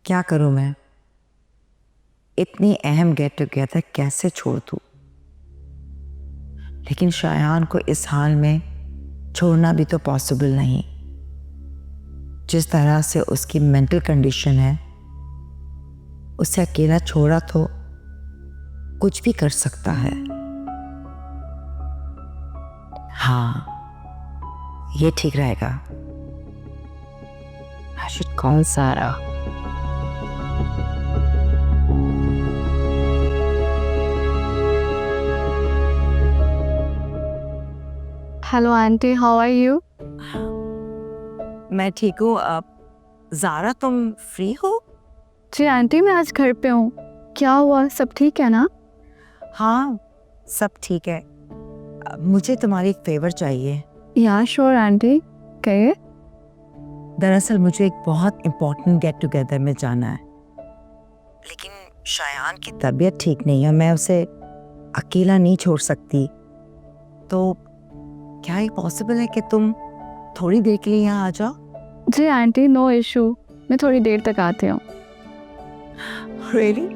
क्या करूं मैं? इतनी अहम गेट टुगेदर कैसे छोड़ दूं? लेकिन शायान को इस हाल में छोड़ना भी तो पॉसिबल नहीं। जिस तरह से उसकी मेंटल कंडीशन है, उसे अकेला छोड़ा तो कुछ भी कर सकता है। हाँ, ये ठीक रहेगा। I should call Sarah. Hello aunty, how are you? मैं ठीक हूँ। ज़ारा, तुम फ्री हो? जी आंटी, मैं आज घर पे हूँ। क्या हुआ, सब ठीक है ना? हाँ, सब ठीक है। मुझे तुम्हारी एक फेवर चाहिए। या श्योर आंटी, कहिए। दरअसल मुझे एक बहुत इम्पोर्टेंट गेट टुगेदर में जाना है, लेकिन शायान की तबीयत ठीक नहीं है। मैं उसे अकेला नहीं छोड़ सकती। तो क्या ये पॉसिबल है कि तुम थोड़ी देर के लिए यहाँ आ जाओ? जी आंटी, नो इशू, मैं थोड़ी देर तक आती हूँ। Really?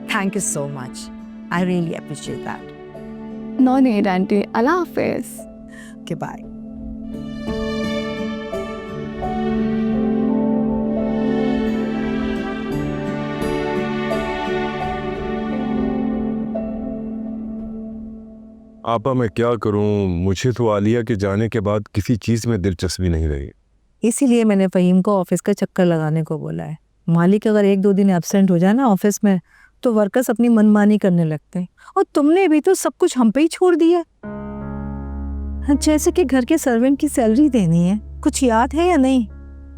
Thank you so much. I really appreciate that. No need aunty, अल्लाह हाफिज। Okay, bye. आपा मैं क्या करूं, मुझे तो आलिया के जाने के बाद किसी चीज़ में दिलचस्पी नहीं रही। इसीलिए मैंने फ़हीम को ऑफिस का चक्कर लगाने को बोला है। मालिक अगर 1-2 दिन एब्सेंट हो जाए ना ऑफिस में, तो वर्कर्स अपनी मनमानी करने लगते हैं। और तुमने भी तो सब कुछ हम पे ही छोड़ दिया। जैसे कि घर के सर्वेंट की सैलरी देनी है, कुछ याद है या नहीं?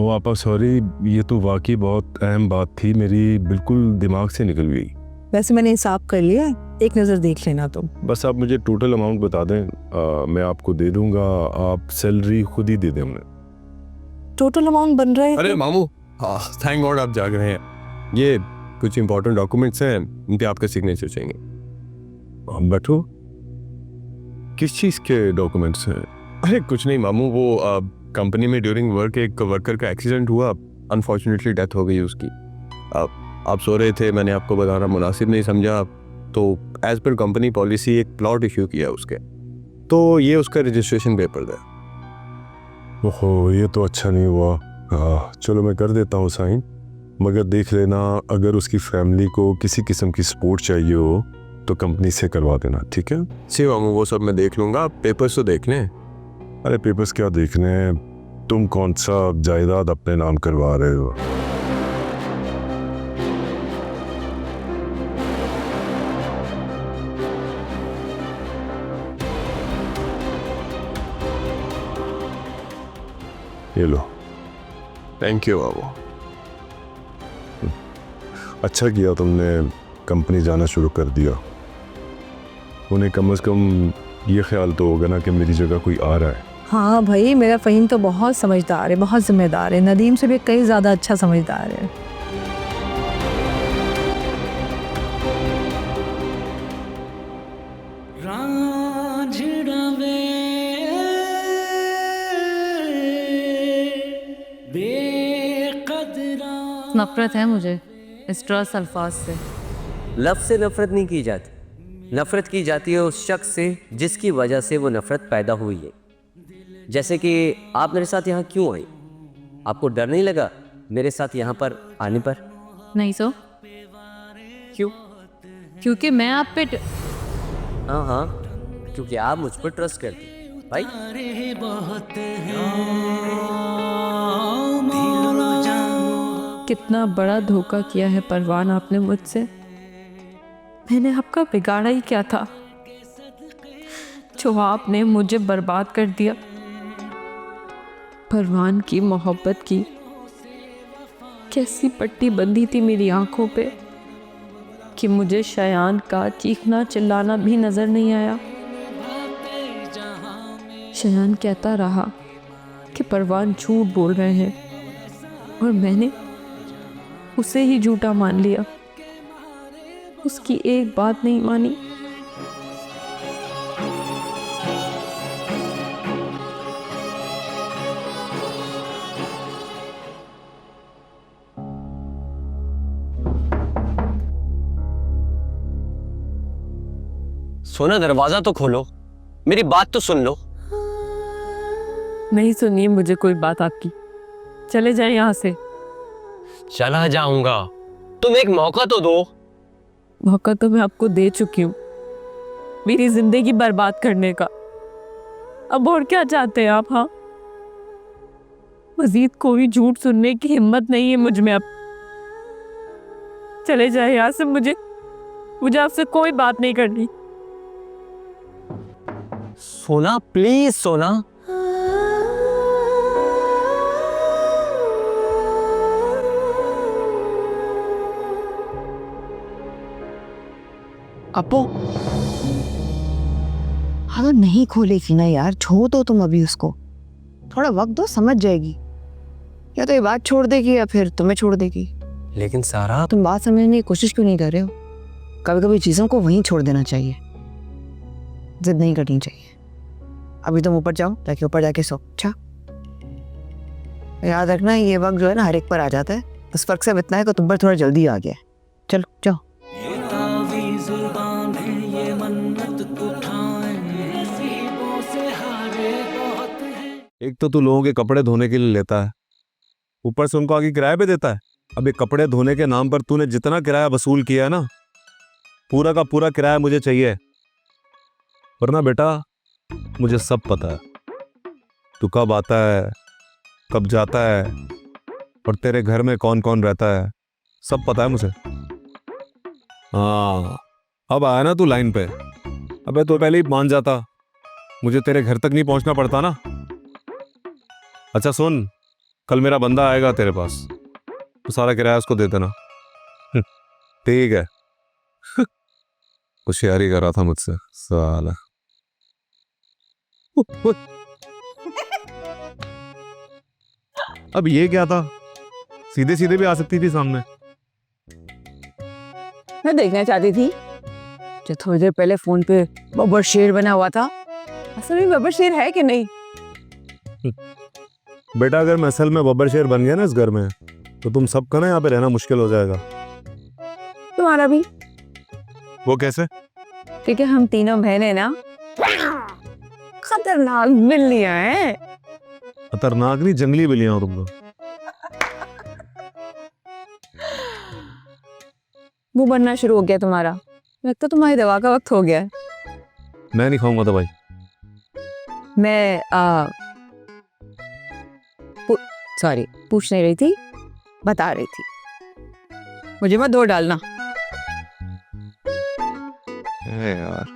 ओ आपा सॉरी, ये तो वाकई बहुत अहम बात थी, मेरी बिल्कुल दिमाग से निकल गई। वैसे मैंने हिसाब कर लिया, एक नज़र देख लेना तुम। बस आप मुझे टोटल अमाउंट बता दें, मैं आपको दे दूंगा। आप सैलरी खुद ही दे दें हमें। टोटल अमाउंट बन रहा है। अरे मामू, थैंक गॉड आप जाग रहे हैं। ये कुछ इंपॉर्टेंट डॉक्यूमेंट्स हैं, इन पे आपका सिग्नेचर चाहिए। बैठो। किस चीज़ के डॉक्यूमेंट्स हैं? अरे कुछ नहीं मामू, वो कंपनी में ड्यूरिंग वर्क एक वर्कर का एक्सीडेंट हुआ, अनफॉर्चुनेटली डेथ हो गई उसकी। आप सो रहे थे, मैंने आपको बताना मुनासिब नहीं समझा, तो एज पर कंपनी पॉलिसी एक प्लॉट इश्यू किया उसके, तो ये उसका रजिस्ट्रेशन पेपर था। ओहो, ये तो अच्छा नहीं हुआ। चलो मैं कर देता हूँ साइन, मगर देख लेना अगर उसकी फैमिली को किसी किस्म की सपोर्ट चाहिए हो तो कंपनी से करवा देना, ठीक है? जी मामू, वो सब मैं देख लूँगा, पेपर्स तो देख लें। अरे पेपर्स क्या देखने हैं, तुम कौन सा जायदाद अपने नाम करवा रहे हो? ये लो। थैंक यू बाबू। अच्छा किया तुमने कंपनी जाना शुरू कर दिया। उन्हें कम से कम ये ख्याल तो होगा ना कि मेरी जगह कोई आ रहा है। हाँ भाई, मेरा फ़हीम तो बहुत समझदार है, बहुत जिम्मेदार है। नदीम से भी कई ज़्यादा अच्छा समझदार है। नफरत है मुझे इस ट्रस्ट अल्फाज से। लफ्ज़ से नफ़रत नहीं की जाती, नफ़रत की जाती है उस शख्स से जिसकी वजह से वो नफ़रत पैदा हुई है। जैसे कि आप मेरे साथ यहाँ क्यों आई? आपको डर नहीं लगा मेरे साथ यहाँ पर आने पर? नहीं सो, क्यों? क्योंकि मैं आप पे हाँ हाँ, क्योंकि आप मुझ पर ट्रस्ट करते हैं भाई। कितना बड़ा धोखा किया है परवान आपने मुझसे। मैंने आपका बिगाड़ा ही क्या था जो आपने मुझे बर्बाद कर दिया। परवान की मोहब्बत की कैसी पट्टी बंधी थी मेरी आंखों पे कि मुझे शायान का चीखना चिल्लाना भी नजर नहीं आया। शायान कहता रहा कि परवान झूठ बोल रहे हैं और मैंने उसे ही झूठा मान लिया, उसकी एक बात नहीं मानी। सोना दरवाजा तो खोलो, मेरी बात तो सुन लो। नहीं सुनिए मुझे कोई बात आपकी, चले जाए यहाँ से। चला जाऊंगा, तुम एक मौका तो दो। मौका तो मैं आपको दे चुकी हूँ मेरी जिंदगी बर्बाद करने का। अब और क्या चाहते हैं आप? हाँ, मजीद कोई झूठ सुनने की हिम्मत नहीं है मुझ में अब। चले जाए यहाँ से, मुझे आपसे कोई बात नहीं करनी। सोना प्लीज सोना। अपो, हाँ नहीं खोलेगी ना यार, छोड़ दो तुम अभी उसको, थोड़ा वक्त दो, समझ जाएगी। या तो ये बात छोड़ देगी या फिर तुम्हें छोड़ देगी। लेकिन सारा, तुम बात समझने की कोशिश क्यों नहीं कर रहे हो? कभी कभी चीज़ों को वहीं छोड़ देना चाहिए, जिद नहीं करनी चाहिए। अभी तुम ऊपर जाओ, ताकि ऊपर जाके सो। अच्छा, याद रखना ये वक्त जो है ना हर एक पर आ जाता है, बस फर्क सिर्फ इतना है कि तुम पर थोड़ा जल्दी आ गया है। चलो जाओ। एक तो तू लोगों के कपड़े धोने के लिए लेता है, ऊपर से उनको आगे किराए पे देता है। अब ये कपड़े धोने के नाम पर तूने जितना किराया वसूल किया है ना, पूरा का पूरा किराया मुझे चाहिए, वरना बेटा मुझे सब पता है। तू कब आता है, कब जाता है, और तेरे घर में कौन कौन रहता है, सब पता है मुझे। हाँ, अब आया ना तू लाइन पे। अबे तो पहले ही मान जाता, मुझे तेरे घर तक नहीं पहुंचना पड़ता ना। अच्छा सुन, कल मेरा बंदा आएगा तेरे पास, तो सारा किराया उसको दे देना। ठीक है। होशियारी कर रहा था मुझसे साला। अब ये क्या था? सीधे सीधे भी आ सकती थी सामने। मैं देखना चाहती थी जो थोड़ी देर पहले फोन पे बब्बर शेर बना हुआ था, असल में बब्बर शेर है कि नहीं? बेटा अगर मैं असल में बब्बर शेर बन गया ना इस घर में, तो तुम सबका ना यहाँ पे रहना मुश्किल हो जाएगा। तुम्हारा भी। वो कैसे? क्योंकि हम तीनों बहनें ना खतरनाक बिल्लियां हैं। खतरनाक नहीं, जंगली बिल्लियां हो तुम लोग। मुंह बनना शुरू हो गया तुम्हारा, लगता तुम्हारी दवा का वक्त हो गया है। मैं नहीं खाऊंगा दवाई। मैं सॉरी, पूछ नहीं रही थी, बता रही थी। मुझे मत दो डालना। यार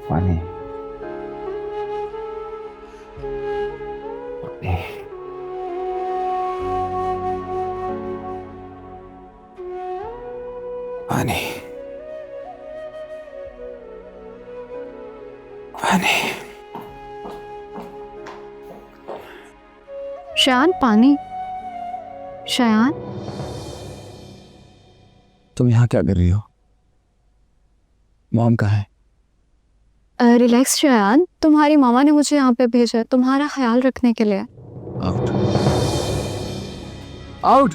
पानी पानी पानी शायान, पानी। शायान, तुम यहाँ क्या कर रही हो? मॉम कहाँ है? रिलैक्स शायान, तुम्हारी मामा ने मुझे यहाँ पे भेजा है तुम्हारा ख्याल रखने के लिए। Out out.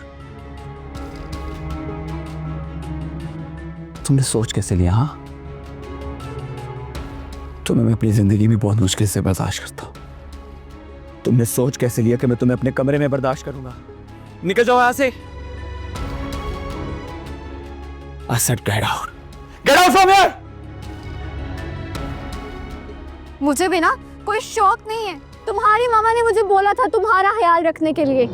तुमने सोच कैसे लिया? हाँ, तुम्हें मैं अपनी जिंदगी में बहुत मुश्किल से बर्दाश्त करता हूँ। तुमने सोच कैसे लिया कि मैं तुम्हें अपने कमरे में बर्दाश्त करूंगा? निकल जाओ यहाँ से। I said get out. Get out from here! मुझे भी ना कोई शौक नहीं है, तुम्हारी मामा ने मुझे बोला था तुम्हारा ख्याल रखने के लिए।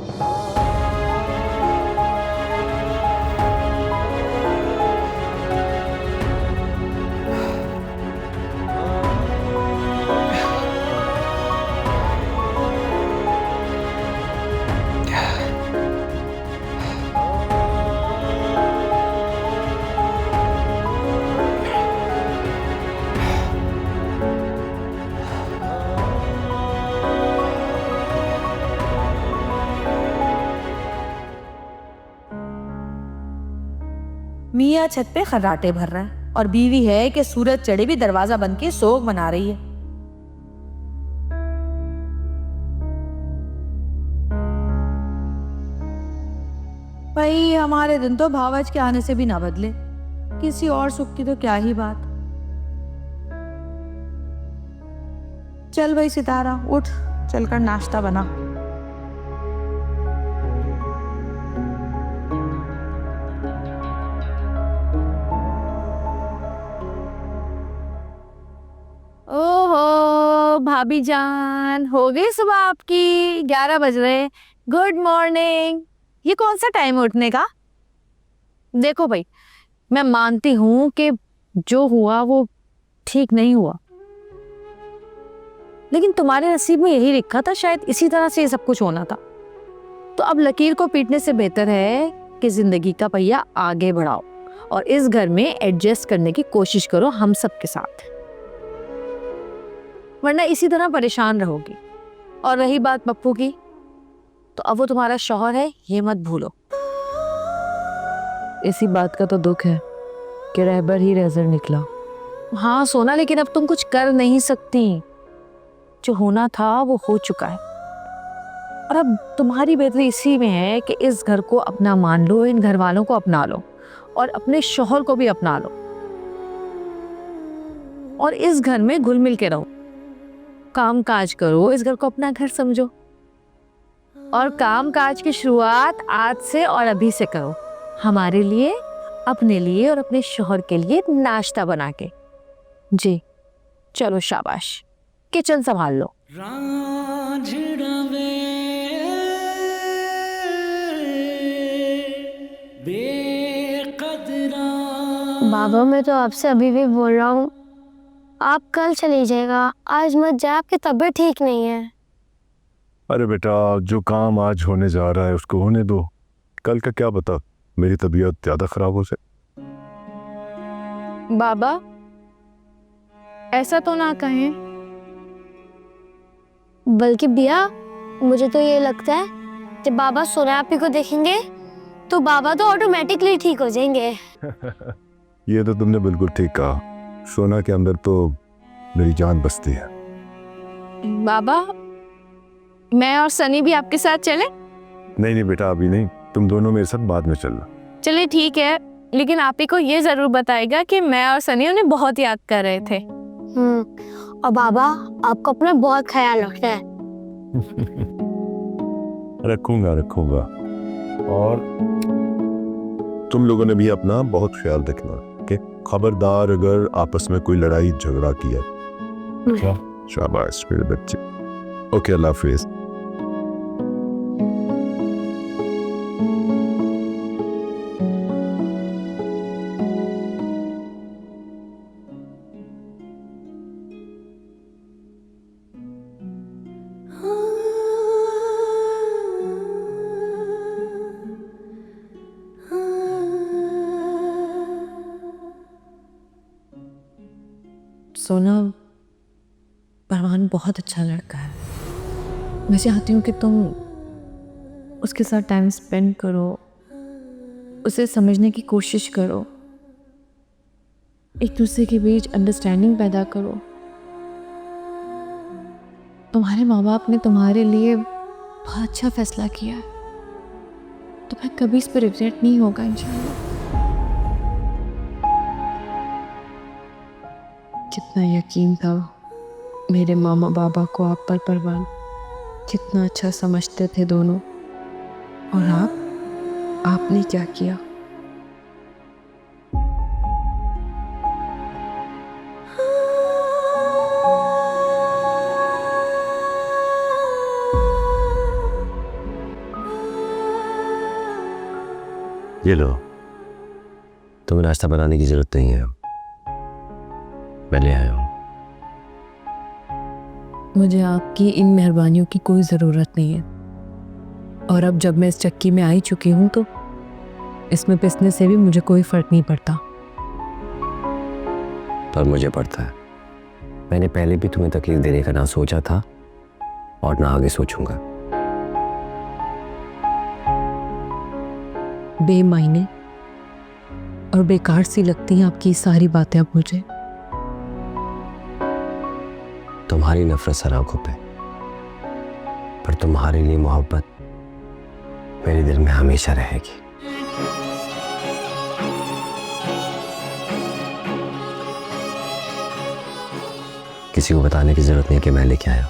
मियाँ छत पे खर्राटे भर रहा है और बीवी है कि सूरज चढ़े भी दरवाजा बंद के सोग मना रही है। भाई हमारे दिन तो भावज के आने से भी ना बदले, किसी और सुख की तो क्या ही बात। चल भाई सितारा उठ, चलकर नाश्ता बना। ओहो भाभी जान, हो गई सुबह आपकी, 11 बज रहे। Good morning. ये कौन सा टाइम है उठने का? देखो भाई, मैं मानती हूँ कि जो हुआ वो ठीक नहीं हुआ, लेकिन तुम्हारे नसीब में यही लिखा था, शायद इसी तरह से ये सब कुछ होना था। तो अब लकीर को पीटने से बेहतर है कि जिंदगी का पहिया आगे बढ़ाओ और इस घर में एडजस्ट करने की कोशिश करो हम सब के साथ, वरना इसी तरह परेशान रहोगी। और रही बात पप्पू की, तो अब वो तुम्हारा शौहर है, ये मत भूलो। इसी बात का तो दुख है कि रहबर ही रहजर निकला। हाँ सोना, लेकिन अब तुम कुछ कर नहीं सकती, जो होना था वो हो चुका है। और अब तुम्हारी बेहतरी इसी में है कि इस घर को अपना मान लो, इन घर वालों को अपना लो और अपने शौहर को भी अपना लो और इस घर में घुल मिल के रहो, काम काज करो, इस घर को अपना घर समझो। और काम काज की शुरुआत आज से और अभी से करो, हमारे लिए, अपने लिए और अपने शौहर के लिए नाश्ता बना के। जी चलो शाबाश, किचन संभाल लो। बाबा मैं तो आपसे अभी भी बोल रहा हूँ, आप कल चली जाएगा, आज मत जाए, आपकी तबीयत ठीक नहीं है। अरे बेटा, जो काम आज होने जा रहा है उसको होने दो, कल का क्या पता मेरी तबीयत ज्यादा खराब हो जाए। बाबा ऐसा तो ना कहें। बल्कि बिया, मुझे तो ये लगता है जब बाबा सोनापी को देखेंगे तो बाबा तो ऑटोमेटिकली ठीक हो जाएंगे। ये तो तुमने बिल्कुल ठीक कहा, सोना के अंदर तो मेरी जान बसती है। बाबा मैं और सनी भी आपके साथ चले? नहीं नहीं बेटा, अभी नहीं, तुम दोनों मेरे साथ बाद में चलना। चलिए ठीक है, लेकिन आप ही को ये जरूर बताएगा कि मैं और सनी उन्हें बहुत याद कर रहे थे। और बाबा आपको अपना बहुत ख्याल रखना है। रखूंगा रखूंगा, और तुम लोगों ने भी अपना बहुत ख्याल रखना कि खबरदार अगर आपस में कोई लड़ाई झगड़ा किया। शाबाश मेरे बच्चे। ओके, अल्लाह हाफिज। सोना, परवान बहुत अच्छा लड़का है। मैं चाहती हूँ कि तुम उसके साथ टाइम स्पेंड करो, उसे समझने की कोशिश करो, एक दूसरे के बीच अंडरस्टैंडिंग पैदा करो। तुम्हारे माँ बाप ने तुम्हारे लिए बहुत अच्छा फैसला किया है, तुम्हें कभी इस पर रिग्रेट नहीं होगा इंशाल्लाह। कितना यकीन था मेरे मामा बाबा को आप पर परवान, कितना अच्छा समझते थे दोनों, और आपने क्या किया। ये लो, तुम्हें नाश्ता बनाने की जरूरत नहीं है, मैं ले आया हूँ। मुझे आपकी इन मेहरबानियों की कोई ज़रूरत नहीं है, और अब जब मैं इस चक्की में आई चुकी हूँ तो इसमें पिसने से भी मुझे कोई फ़र्क नहीं पड़ता। पर मुझे पड़ता है। मैंने पहले भी तुम्हें तकलीफ देने का ना सोचा था और ना आगे सोचूंगा। बेमायने और बेकार सी लगती हैं आपकी सारी बातें अब मुझे। तुम्हारी नफरत सर आंखों पे, पर तुम्हारे लिए मोहब्बत मेरे दिल में हमेशा रहेगी। किसी को बताने की जरूरत नहीं कि मैं लेके आया।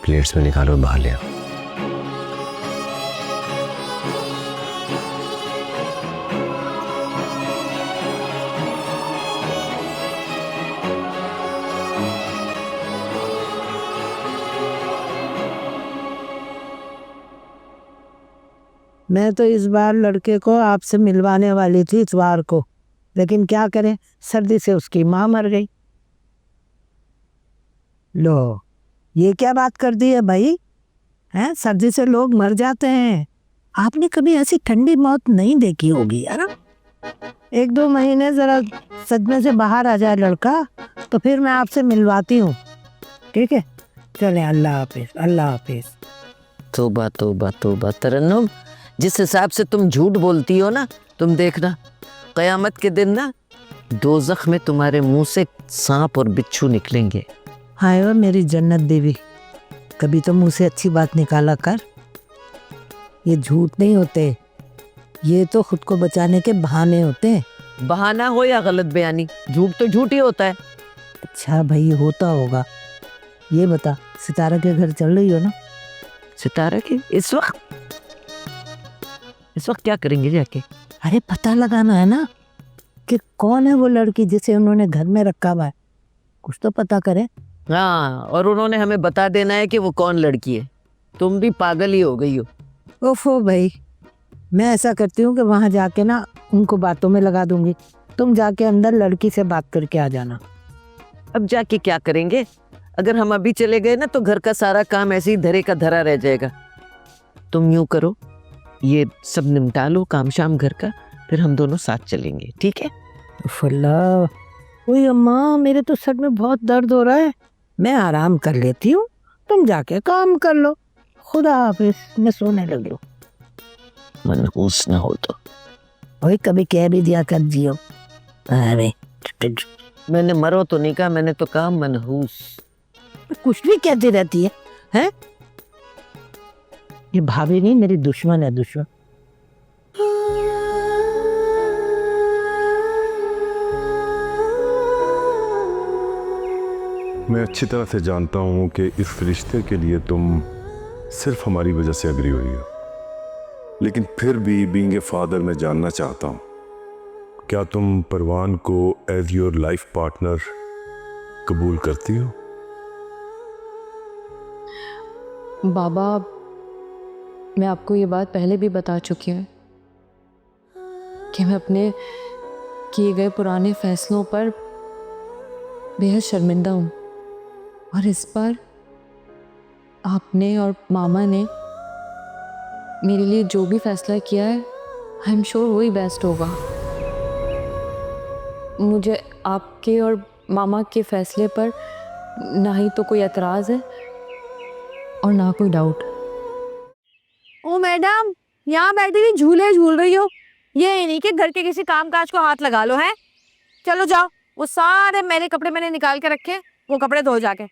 प्लेट्स में निकालो और बाहर ले आओ। मैं तो इस बार लड़के को आपसे मिलवाने वाली थी इतवार को, लेकिन क्या करें, सर्दी से उसकी माँ मर गई। लो, ये क्या बात कर दी है भाई? हैं, सर्दी से लोग मर जाते हैं। आपने कभी ऐसी ठंडी मौत नहीं देखी होगी यार। 1-2 महीने जरा सदमे से बाहर आ जाए लड़का, तो फिर मैं आपसे मिलवाती हूँ, ठीक है? चले, अल्लाह हाफिज, अल्लाह हाफिज। तौबा तौबा तौबा तरन्नुम, जिस हिसाब से तुम झूठ बोलती हो ना, तुम देखना कयामत के दिन ना दोज़ख में तुम्हारे मुंह से सांप और बिच्छू निकलेंगे। हाय वो मेरी जन्नत देवी, कभी तो मुंह से अच्छी बात निकाला कर। ये झूठ नहीं होते, ये तो खुद को बचाने के बहाने होते हैं। बहाना हो या गलत बयानी, झूठ तो झूठ ही होता है। अच्छा भाई, होता होगा। ये बता, सितारा के घर चल रही हो ना? सितारा की इस वक्त क्या करेंगे जाके? अरे पता लगाना है ना कि कौन है वो लड़की जिसे उन्होंने घर में रखा हुआ है। कुछ तो पता करें। हाँ, और उन्होंने हमें बता देना है कि वो कौन लड़की है। तुम भी पागल ही हो गई हो। ओफो भाई, मैं ऐसा करती हूँ कि वहाँ जाके ना उनको बातों में लगा दूंगी। तुम जाके अंदर लड़की से बात करके आ जाना। अब जाके क्या करेंगे? अगर हम अभी चले गए ना तो घर का सारा काम ऐसे ही धरे का धरा रह जाएगा। तुम यूं करो, ये सब निपटा लो काम शाम घर का, फिर हम दोनों साथ चलेंगे, ठीक है? फुल्ला, ओए अम्मा, मेरे तो सर में बहुत दर्द हो रहा है, मैं आराम कर लेती हूँ, तुम जाके काम कर लो। खुदा हाफिज, मैं सोने लगी हूँ। मनहूस ना हो तो। ओए कभी कह भी दिया कर जियो। अरे मैंने मरो तो नहीं कहा, मैंने तो कहा मनहूस। कुछ भी कहती रहती है, हैं? ये भाभी नहीं, मेरी दुश्मन है, दुश्मन। मैं अच्छी तरह से जानता हूं कि इस रिश्ते के लिए तुम सिर्फ हमारी वजह से एग्री हुई हो, लेकिन फिर भी बीइंग ए फादर मैं जानना चाहता हूं, क्या तुम परवान को एज योर लाइफ पार्टनर कबूल करती हो? बाबा, मैं आपको ये बात पहले भी बता चुकी हूँ कि मैं अपने किए गए पुराने फैसलों पर बेहद शर्मिंदा हूँ, और इस बार आपने और मामा ने मेरे लिए जो भी फैसला किया है, आई एम श्योर वही बेस्ट होगा। मुझे आपके और मामा के फैसले पर ना ही तो कोई एतराज़ है और ना कोई डाउट। ओ मैडम, यहाँ बैठी हुई झूले झूल रही हो? ये नहीं कि घर के किसी काम काज को हाथ लगा लो है। चलो जाओ, वो सारे मेरे कपड़े मैंने निकाल के रखे, वो कपड़े धो जाके।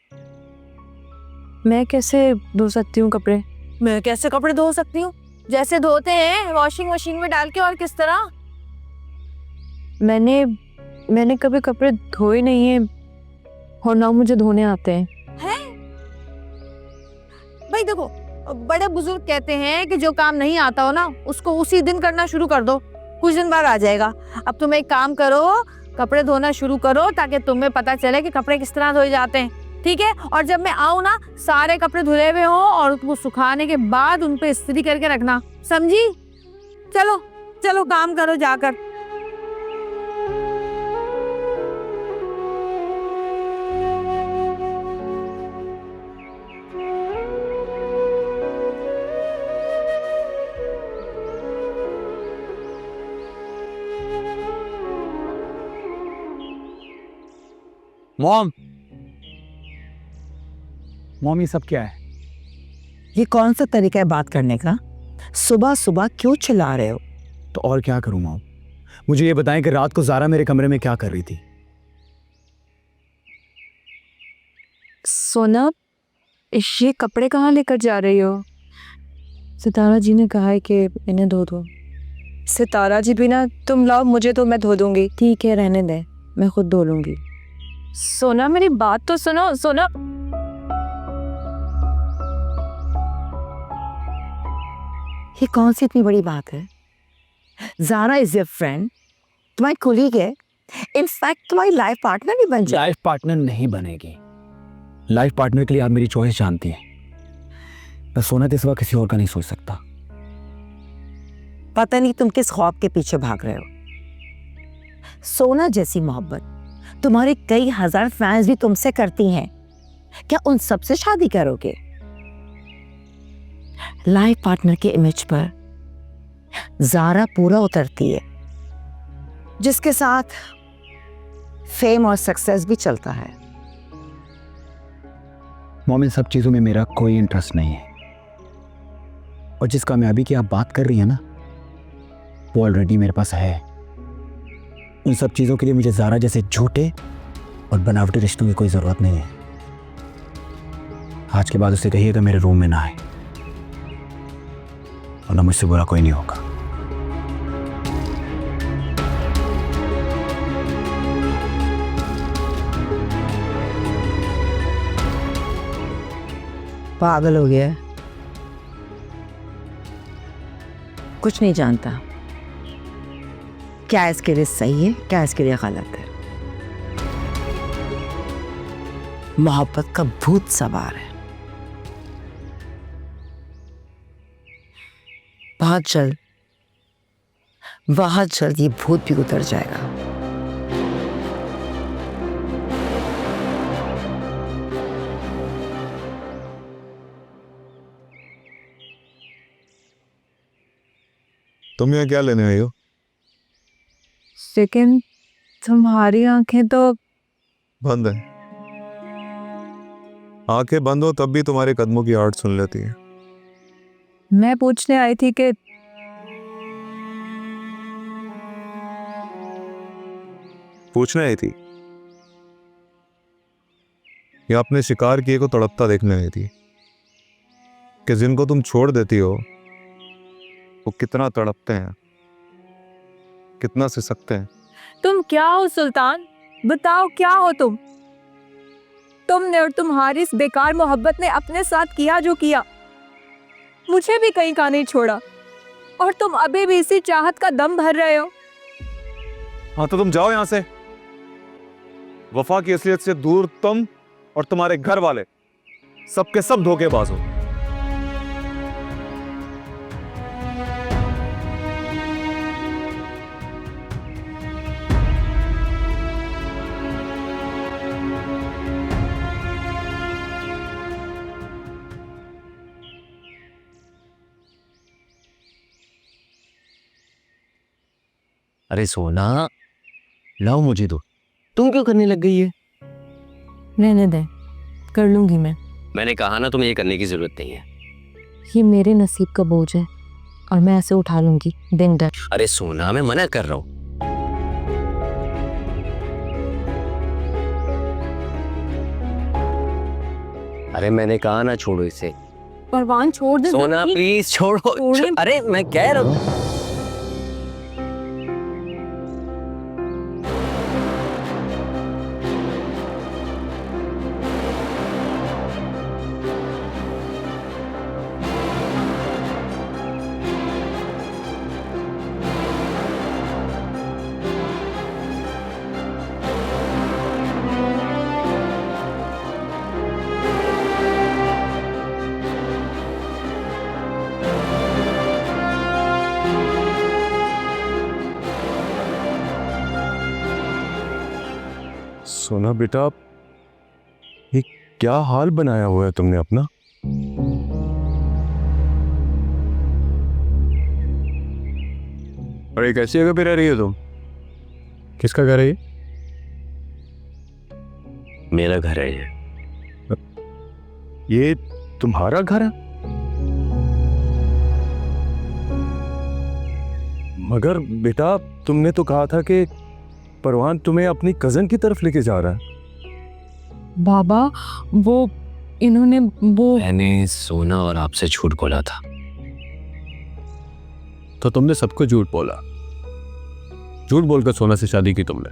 मैं कैसे धो सकती हूँ कपड़े? मैं कैसे कपड़े धो सकती हूँ? जैसे धोते हैं वॉशिंग मशीन में डाल के, और किस तरह। मैंने कभी कपड़े धोए नहीं है, और ना मुझे धोने आते हैं। भाई देखो, बड़े बुजुर्ग कहते हैं कि जो काम नहीं आता हो ना, उसको उसी दिन करना शुरू कर दो, कुछ दिन बाद आ जाएगा। अब तुम एक काम करो, कपड़े धोना शुरू करो, ताकि तुम्हें पता चले कि कपड़े किस तरह धोए जाते हैं, ठीक है? और जब मैं आऊँ ना, सारे कपड़े धुले हुए हो और उसको सुखाने के बाद उन पे इस्त्री करके रखना, समझी? चलो चलो काम करो जाकर। मॉम ये सब क्या है? ये कौन सा तरीका है बात करने का? सुबह सुबह क्यों चिल्ला रहे हो? तो और क्या करूँ मॉम? मुझे ये बताएं कि रात को ज़ारा मेरे कमरे में क्या कर रही थी? सोना, ये कपड़े कहाँ लेकर जा रही हो? सितारा जी ने कहा है कि इन्हें धो दो। सितारा जी भी ना, तुम लाओ मुझे तो मैं धो दूंगी। ठीक है, रहने दे, मैं खुद धो लूंगी। सोना मेरी बात तो सुनो। सोना, ये कौन सी इतनी बड़ी बात है? ज़ारा इज योर फ्रेंड, तुम्हारी कोलीग है, इनफैक्ट तुम्हारी लाइफ पार्टनर भी बन जाए। लाइफ पार्टनर नहीं बनेगी। लाइफ पार्टनर के लिए आप मेरी चॉइस जानती हैं। मैं सोना के सिवा किसी और का नहीं सोच सकता। पता नहीं तुम किस ख्वाब के पीछे भाग रहे हो। सोना जैसी मोहब्बत तुम्हारे कई हजार फैंस भी तुमसे करती हैं, क्या उन सबसे शादी करोगे? लाइफ पार्टनर के इमेज पर ज़ारा पूरा उतरती है, जिसके साथ फेम और सक्सेस भी चलता है। मॉम, इन सब चीज़ों में मेरा कोई इंटरेस्ट नहीं है, और जिस कामयाबी की आप बात कर रही हैं ना, वो ऑलरेडी मेरे पास है। उन सब चीज़ों के लिए मुझे ज़ारा जैसे झूठे और बनावटी रिश्तों की कोई ज़रूरत नहीं है। आज के बाद उसे कहिएगा मेरे रूम में ना आए, और ना मुझसे बुरा कोई नहीं होगा। पागल हो गया है, कुछ नहीं जानता क्या इसके लिए सही है, क्या इसके लिए गलत है। मोहब्बत का भूत सवार है, बहुत जल्द ये भूत भी उतर जाएगा। तुम यहाँ क्या लेने आई हो? लेकिन तुम्हारी आंखें तो बंद है। आंखें बंद हो तब भी तुम्हारे कदमों की आवाज सुन लेती है। मैं पूछने आई थी कि पूछने आई थी या अपने शिकार किए को तड़पता देखने आई थी कि जिनको तुम छोड़ देती हो वो कितना तड़पते हैं, कितना सिसकते हैं। तुम क्या हो सुल्तान? बताओ क्या हो तुम? तुमने और तुम्हारी इस बेकार मोहब्बत ने अपने साथ किया जो किया, मुझे भी कहीं का नहीं छोड़ा, और तुम अभी भी इसी चाहत का दम भर रहे हो। हाँ तो तुम जाओ यहां से। वफा की असलियत से दूर तुम और तुम्हारे घर वाले सबके सब धोखेबाज हो। अरे सोना, लाओ मुझे दो। तुम क्यों करने लग गई है? रहने दे, कर लूंगी मैं। मैंने कहा ना तुम्हें ये करने की जरूरत नहीं है। ये मेरे नसीब का बोझ है और मैं ऐसे उठा लूंगी दिन डर। अरे सोना, मैं मना कर रहा हूँ। अरे मैंने कहा ना छोड़ो इसे। परवान छोड़ दे। सोना प्लीज छोड़ो। छोड़े। अरे मैं कह रहा हूँ। सोना बेटा, ये क्या हाल बनाया हुआ है तुमने अपना? अरे कैसी जगह पे रह रही हो तुम? किसका घर है ये? मेरा घर है ये। ये तुम्हारा घर है? मगर बेटा तुमने तो कहा था कि परवान तुम्हें अपनी कजन की तरफ लेके जा रहा है। बाबा वो इन्होंने वो मैंने सोना और आपसे झूठ बोला था। तो तुमने सबको झूठ बोला, झूठ बोलकर सोना से शादी की तुमने।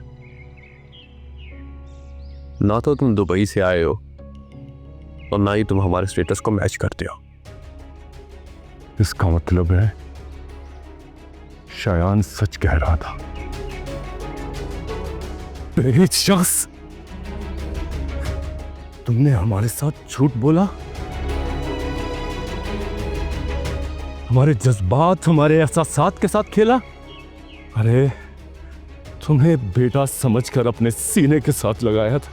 ना तो तुम दुबई से आए हो और ना ही तुम हमारे स्टेटस को मैच करते हो। इसका मतलब है शायान सच कह रहा था। बेईमान शख्स, तुमने हमारे साथ झूठ बोला, हमारे जज्बात, हमारे एहसासात के साथ खेला। अरे तुम्हें बेटा समझकर अपने सीने के साथ लगाया था।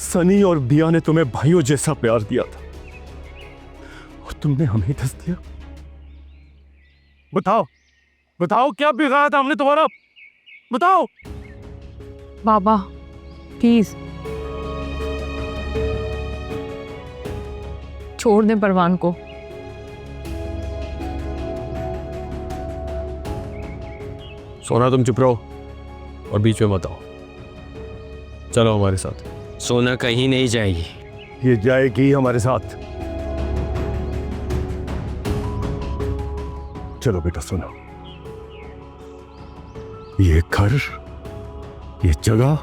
सनी और दिया ने तुम्हें भाइयों जैसा प्यार दिया था और तुमने हमें ही धस दिया। बताओ बताओ क्या बिगाड़ा था हमने तुम्हारा, बताओ। बाबा प्लीज छोड़ दें परवान को। सोना तुम चुप रहो और बीच में मत आओ, चलो हमारे साथ। सोना कहीं नहीं जाएगी। ये जाएगी हमारे साथ। चलो बेटा सुनो, ये घर, ये जगह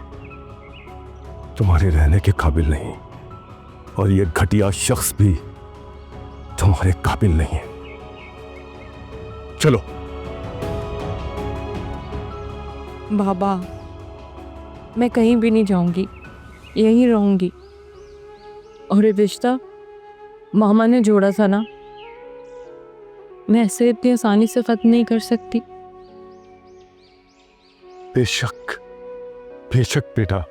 तुम्हारे रहने के काबिल नहीं और ये घटिया शख्स भी तुम्हारे काबिल नहीं है। चलो। बाबा मैं कहीं भी नहीं जाऊंगी, यहीं रहूंगी। और ये रिश्ता मामा ने जोड़ा था ना, मैं ऐसे इतनी आसानी से खत्म नहीं कर सकती। बेशक बेशक बेटा,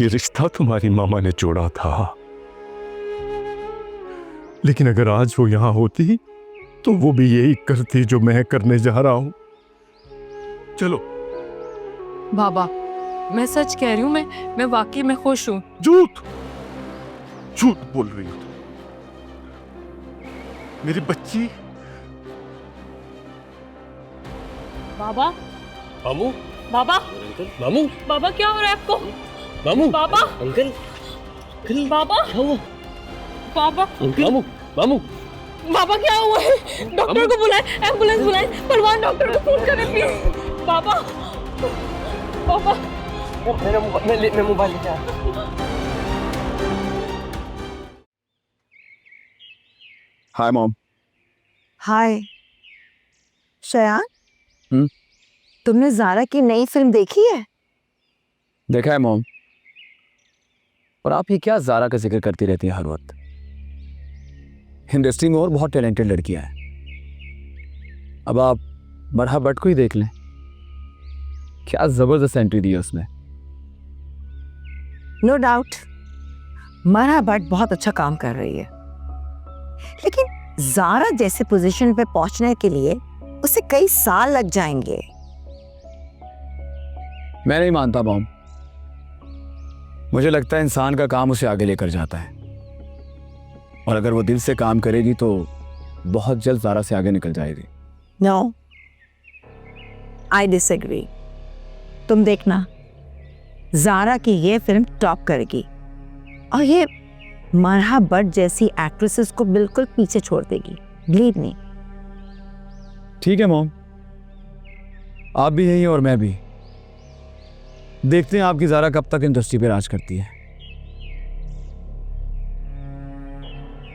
ये रिश्ता तुम्हारी मामा ने जोड़ा था, लेकिन अगर आज वो यहां होती तो वो भी यही करती जो मैं करने जा रहा हूं। चलो। बाबा मैं सच कह रही हूँ, मैं वाकई में खुश हूँ। झूठ झूठ बोल रही हो तुम। मेरी बच्ची। बाबा मामू, बाबा मामू, बाबा क्या हो रहा है आपको? मामू, बाबा अंकल, बाबा बाबा मामू, मामू, बाबा क्या हुआ है? डॉक्टर को बुलाए, एम्बुलेंस बुलाए, परवान डॉक्टर को फोन करें प्लीज। बाबा बाबा मैं मोबाइल लेके आया। Hi mom. हाय शयान, तुमने ज़ारा की नई फिल्म देखी है? देखा है मॉम। और आप ये क्या ज़ारा का जिक्र करती रहती है हर वक्त? इंडस्ट्री में और बहुत टैलेंटेड लड़कियां हैं। अब आप मरहा भट्ट को ही देख लें, क्या जबरदस्त एंट्री दी है उसने। नो डाउट मरहा भट्ट बहुत अच्छा काम कर रही है, लेकिन ज़ारा जैसे पोजीशन पे पहुंचने के लिए उसे कई साल लग जाएंगे। मैं नहीं मानता मॉम। मुझे लगता है इंसान का काम उसे आगे लेकर जाता है, और अगर वो दिल से काम करेगी तो बहुत जल्द ज़ारा से आगे निकल जाएगी। No, I disagree. तुम देखना, ज़ारा की ये फिल्म टॉप करेगी और ये मरहा भट्ट जैसी एक्ट्रेसेस को बिल्कुल पीछे छोड़ देगी। Believe me. ठीक है मॉम, आप भी यही और मैं भी। देखते हैं आपकी ज़ारा कब तक इंडस्ट्री पे राज करती है।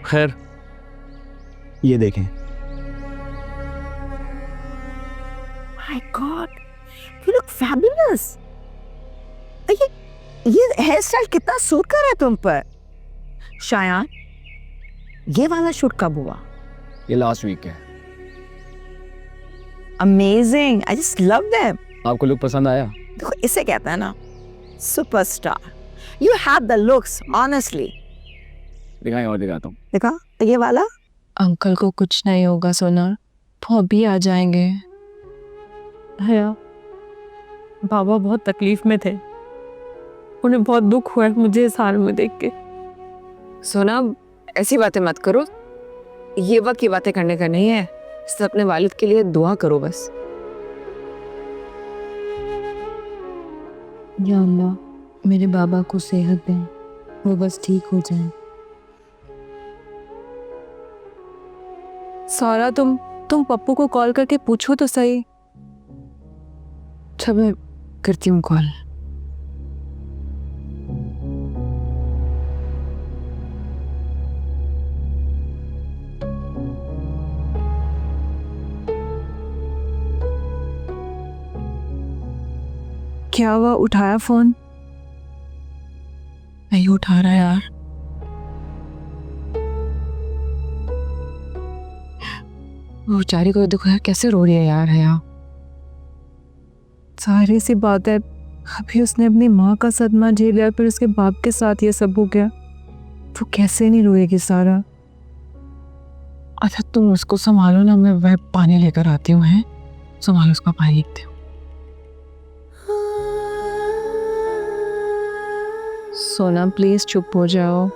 खैर ये देखें। My God, you look fabulous. ये हेयर स्टाइल कितना सूट कर रहा है तुम पर। शायान, ये वाला शूट कब हुआ? ये लास्ट वीक है। Amazing, I just love them. आपको लुक पसंद आया? देखो इसे कहते हैं ना superstar. You have the looks honestly. दिखाएं और दिखाता हूँ। देखा ये वाला। अंकल को कुछ नहीं होगा सोना, तो अभी आ जाएंगे। भैया बाबा बहुत तकलीफ में थे, उन्हें बहुत दुख हुआ है मुझे इस हाल में देख के। सोना ऐसी बातें मत करो, ये वक्त की बातें करने का नहीं है। सिर्फ अपने वालिद के लिए दुआ करो बस। या अल्लाह मेरे बाबा को सेहत दें, वो बस ठीक हो जाएं। सारा तुम पप्पू को कॉल करके पूछो तो सही। अच्छा मैं करती हूँ कॉल। क्या हुआ, उठाया फोन? नहीं उठा रहा यार। वो बेचारी को देखो यार कैसे रो रही है यार। है यार सारी सी बात है, अभी उसने अपनी माँ का सदमा झेल लिया, फिर उसके बाप के साथ ये सब हो गया, वो कैसे नहीं रोएगी सारा। अच्छा तुम उसको संभालो ना, मैं वह पानी लेकर आती हूँ। है संभालो उसका पानी देखती हूँ। सोना प्लीज चुप हो जाओ,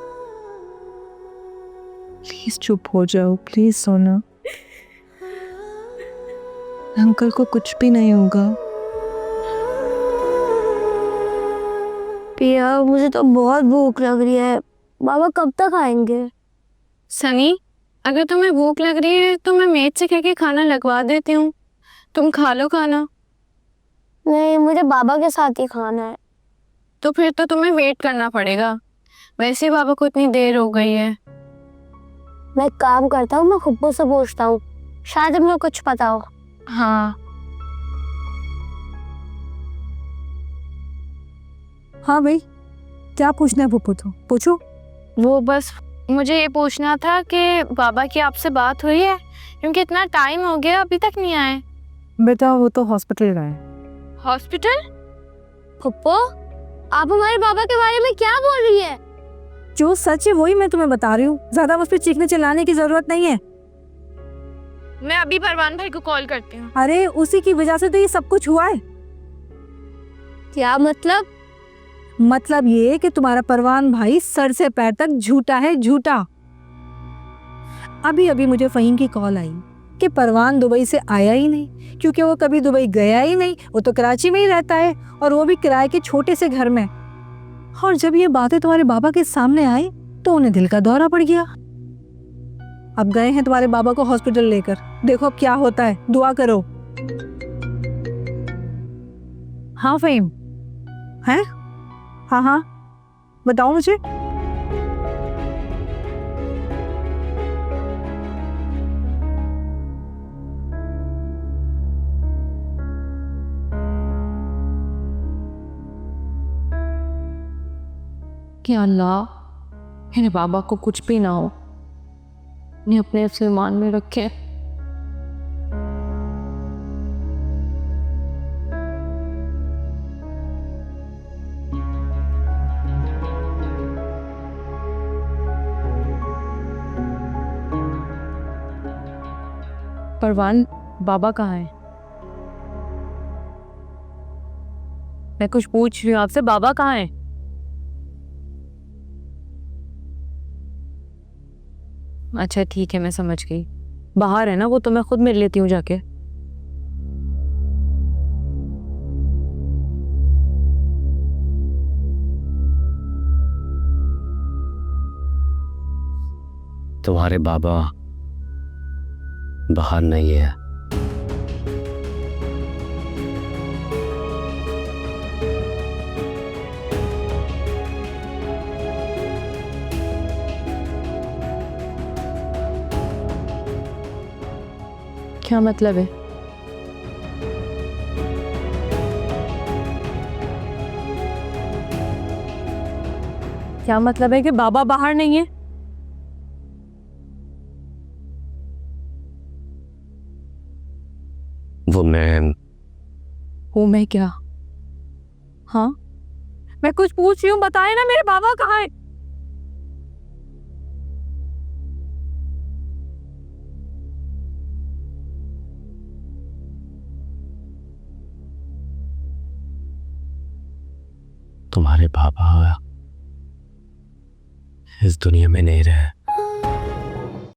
प्लीज चुप हो जाओ, प्लीज सोना। अंकल को कुछ भी नहीं होगा। पिया मुझे तो बहुत भूख लग रही है, बाबा कब तक आएंगे? सनी, अगर तुम्हें भूख लग रही है तो मैं मेड से कह के खाना लगवा देती हूँ, तुम खा लो खाना। नहीं, मुझे बाबा के साथ ही खाना है। तो फिर तो तुम्हें वेट करना पड़ेगा, वैसे ही बाबा को इतनी देर हो गई है। मैं एक काम करता हूँ, मैं खुब्बू से पूछता हूँ, शायद हमें कुछ पता हो। हाँ हाँ भाई, क्या पूछना है पुप्पू, तो पूछो। वो बस मुझे ये पूछना था कि बाबा की आपसे बात हुई है, क्योंकि इतना टाइम हो गया अभी तक नहीं आए। बेटा वो तो हॉस्पिटल गए। हॉस्पिटल? खुब्बू, आप हमारे बाबा के बारे में क्या बोल रही है? जो सच है वही मैं तुम्हें बता रही हूँ, ज्यादा मुझ पे चीखने चिल्लाने की जरूरत नहीं है। मैं अभी परवान भाई को कॉल करती हूँ। अरे उसी की वजह से तो ये सब कुछ हुआ है। क्या मतलब? मतलब ये कि तुम्हारा परवान भाई सर से पैर तक झूठा है, झूठा। अभी अभी मुझे फहीम की कॉल आई कि परवान दुबई से आया ही नहीं, क्योंकि वो कभी दुबई गया ही नहीं, वो तो कराची में ही रहता है, और वो भी किराए के छोटे से घर में। और जब ये बातें तुम्हारे बाबा के सामने आई तो उन्हें दिल का दौरा पड़ गया। अब गए हैं तुम्हारे बाबा को हॉस्पिटल लेकर, देखो अब क्या होता है, दुआ करो। हाँ फहीम, हैं? हाँ हाँ बताओ मुझे। कि अल्लाह मेरे बाबा को कुछ भी ना हो, इन्हें अपने ईमान में रखे। परवान, बाबा कहाँ है? मैं कुछ पूछ रही हूँ आपसे, बाबा कहाँ है? अच्छा ठीक है, मैं समझ गई, बाहर है ना वो, तो मैं खुद मिल लेती हूँ जाके। तुम्हारे बाबा बाहर नहीं है। क्या मतलब है? क्या मतलब है कि बाबा बाहर नहीं है? वो मैं क्या? हाँ मैं कुछ पूछ रही हूँ, बताए ना मेरे बाबा कहाँ है? तुम्हारे बाबा इस दुनिया में नहीं रहे।